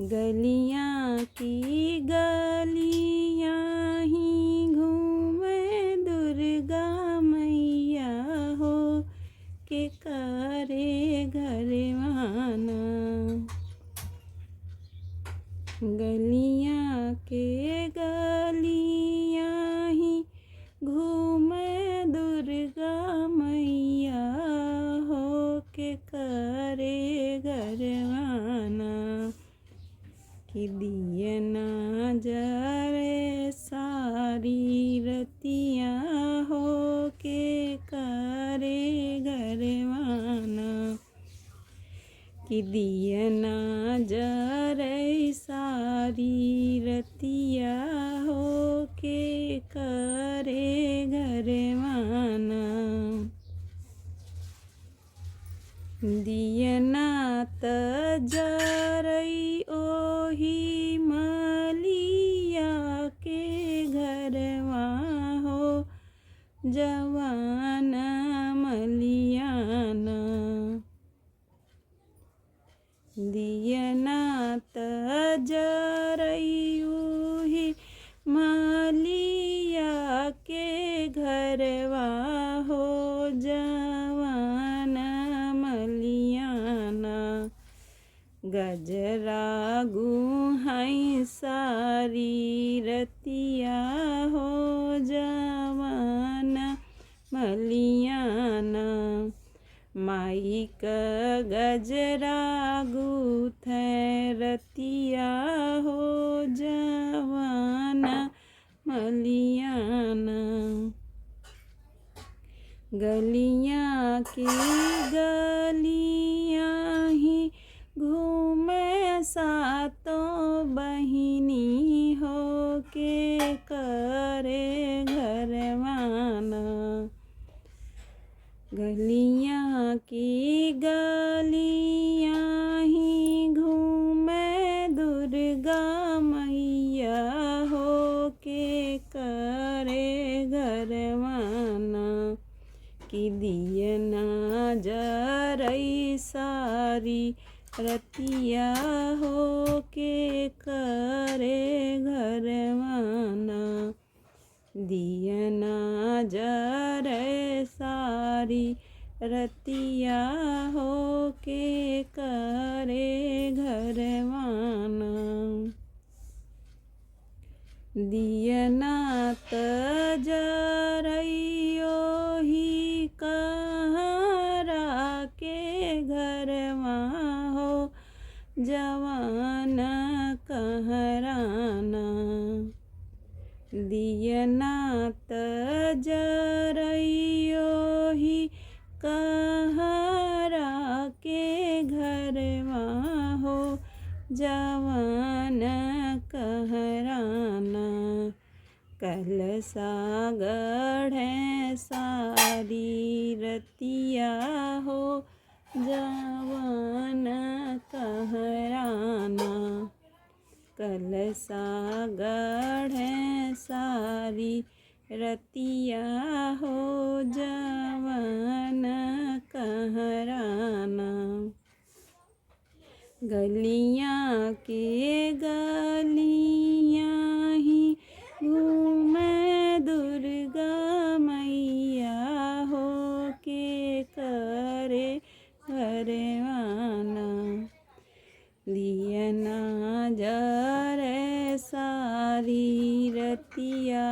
गलियां की गलियां ही घूमे दुर्गा मैया हो के करे घरवाना। गलियां के गलियां ही घूमे दुर्गा मैया हो के करे घरवाना। कि दियना जरे सारी रतिया हो के करे घरवाना। कि दियना जरे सारी रतिया हो के करे घरवाना। दियना त जरई ओही मलिया के घरवा हो जवाना मलियाना। दियना त जरई ओही मलिया के घरवा हो जवाना मलियाना। गजरा गुहाई सारी रतिया हो जवाना मलियाना। माई का गजरा गुथे रतिया हो जवाना मलियाना। गलियां की गलियां ही घूमे सातों बहिनी हो के करे घरवाना। गलियां की गलियां ही घूमे दुर्गा मैया हो के करे घरवाना। कि दियना जरई सारी रतिया हो के करे घरवाना। दियना जरे सारी रतिया हो के करे घरवाना। दियना त जरई ओही कहरा के घरवा हो जवाना कहराना। दियना त जरई ओही कहरा के घरवा हो जवाना कहराना। कलसा गढ़े सारी रतिया हो जवाना कहराना। कलसा गढ़े सारी रतिया हो जवाना कहराना। गलियां के गलियां ही घूमे दुर्गा मैया हो के करे घरवाना। दियना जरे सारी रतिया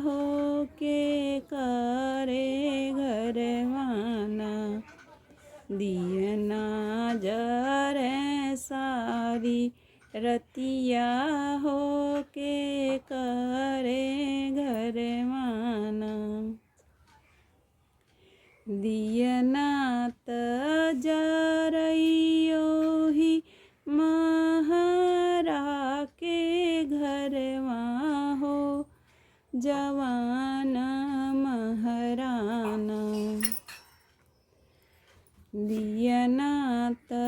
हो के करे घरवाना। दियना जरे सारी रतिया हो के करे घरवाना। दियना त जरई ओही महरा के घरवा हो जवाना महराना। दियना त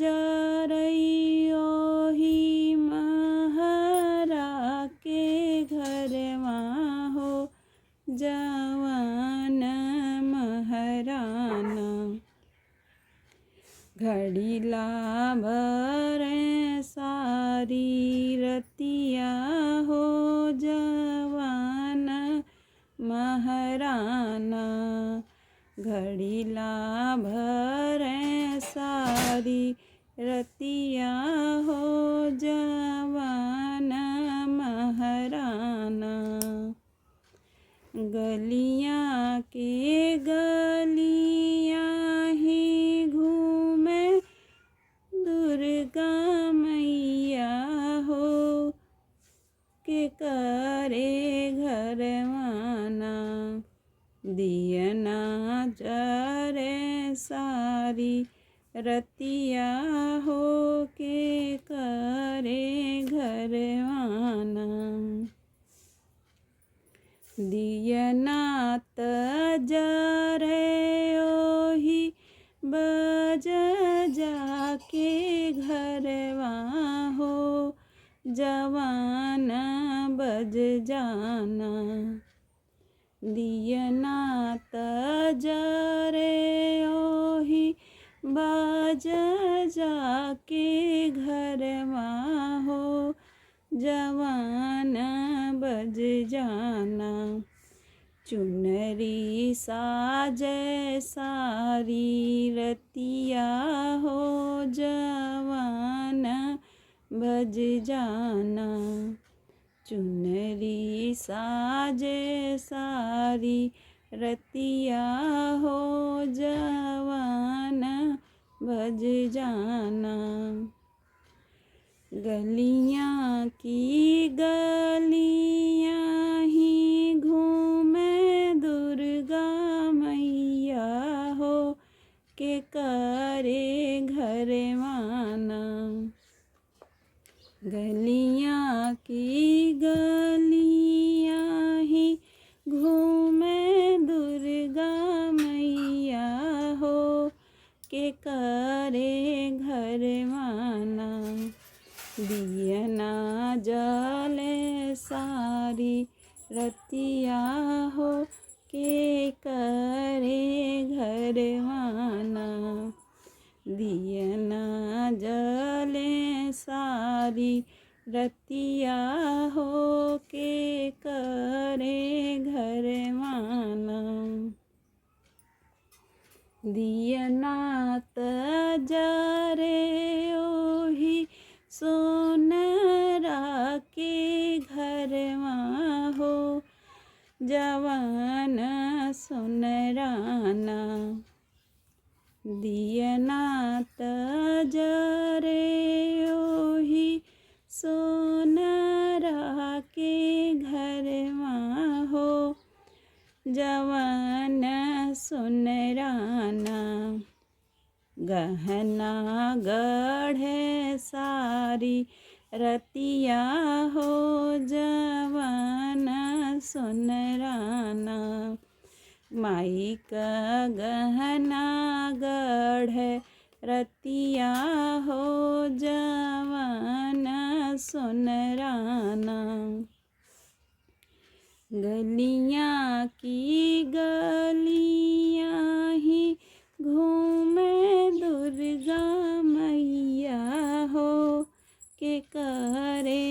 जरई ओही महरा के घरवा हो जवाना महराना। घड़ीला भरे सा घड़ीला भर सारी रतिया हो जवान महाराना। गलियाँ के गलियाँ ही घूमे दुर्गा मैया हो के करे घरवाना। दियना जरे सारी रतिया हो के करे घरवाना। दियना त जरे ओही बज जाके घरवा हो जवान बज जाना। दियना त जरे ओही बज जाके घरवा हो जवान बज जाना। चुनरी साजे सारी रतिया हो जवान बज जाना। चुनरी साजे सारी रतिया हो जवान बज जाना। गलियाँ की गलियाँ ही घूमे दुर्गा मैया हो के करे घरवाना। गलियाँ की गलियाँ ही घूमे दुर्गा मैया हो के करे घरवाना। दियना जले सारी रतिया हो के करे घरवाना। दियना जले सारी रतिया हो के करे घरवाना। दियना त जरे ओही सोनरा के घरवा हो जवान सोनराना। दियना त जरे ओही सोनरा के घरवा हो जवान सोनराना। गहना गढ़े सारी रतिया हो जवान सोनराना। माई का गहना गढ़े रतिया हो जवान सोनराना। गलियाँ की गलियाँ ही घूमे दुर्गा मैया हो के करे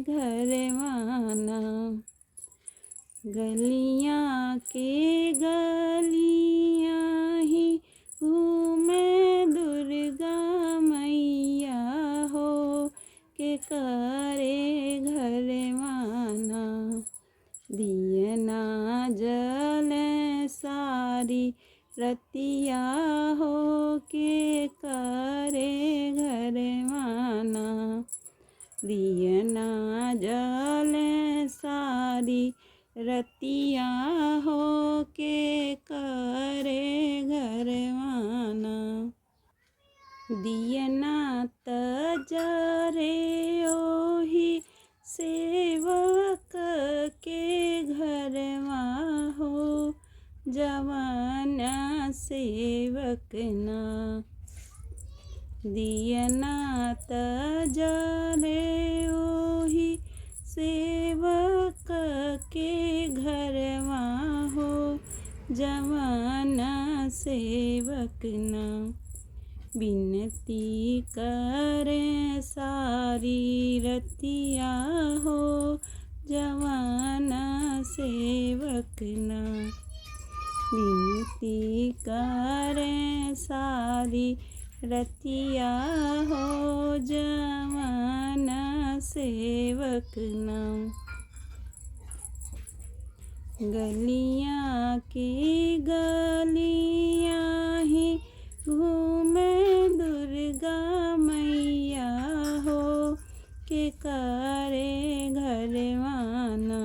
घरवाना। गलियाँ के गलियाँ ही घूमे दुर्गा मैया हो के करे घरवाना। दियना जले सारी रतिया हो के करे घरवाना। दियना जले सारी रतिया हो के करे घरवाना। दियना त जरे ओही सेवक के घरवा हो जवान सेवक ना। दियना त जरे ओही सेवक के घरवा हो जवान सेवक ना। बिनती करे सारी रतिया हो जवान सेवक ना। विनती करें सारी रतिया हो जवान सेवक नाम। गलियाँ की गलियाँ ही घूमे दुर्गा मैया हो के करे घरवाना।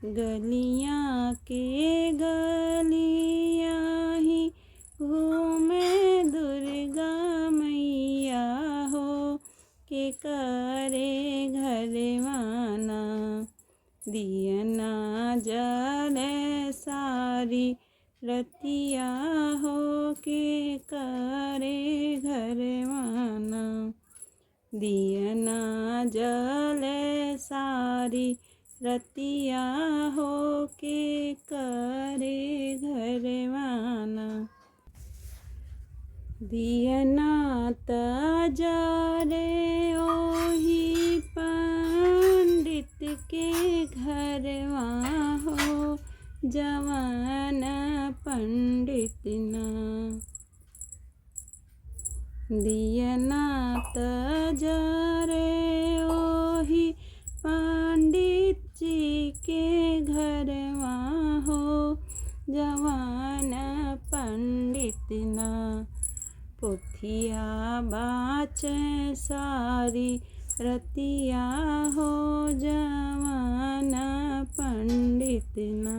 गलियाँ के गलियाँ ही घूमे दुर्गा मैया हो के करे घरवाना। दियना जले सारी रतिया हो के करे घरवाना। दियना जले सारी रतिया हो के करे घरवाना। दियना तजारे ओही पंडित के घरवा हो जवान पंडित ना। दियना तजारे ओही पंडित जी के घरवा हो जवान पंडित ना। पोथिया बाचे सारी रतिया हो जवान पंडित ना।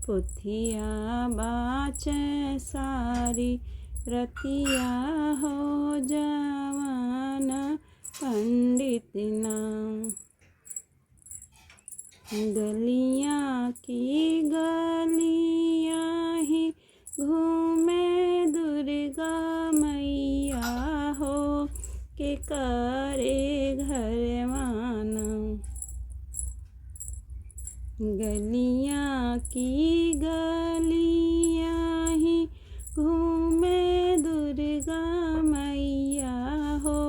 पोथिया बाचे सारी रतिया हो जवान पंडित ना। गलियाँ की गलियाँ ही घूमे दुर्गा मैया हो के करे घरवाना। गलियाँ की गलियाँ ही घूमे दुर्गा मैया हो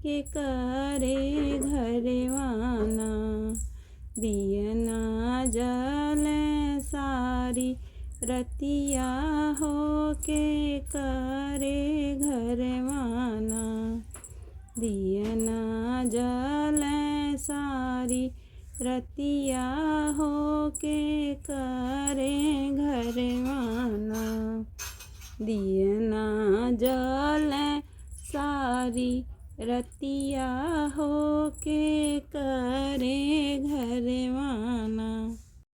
के करे घरवाना। दियना जले सारी रतिया हो के करे घरवाना। दियना जले सारी रतिया हो के करे घरवाना। दियना जले सारी रतिया हो के करे घर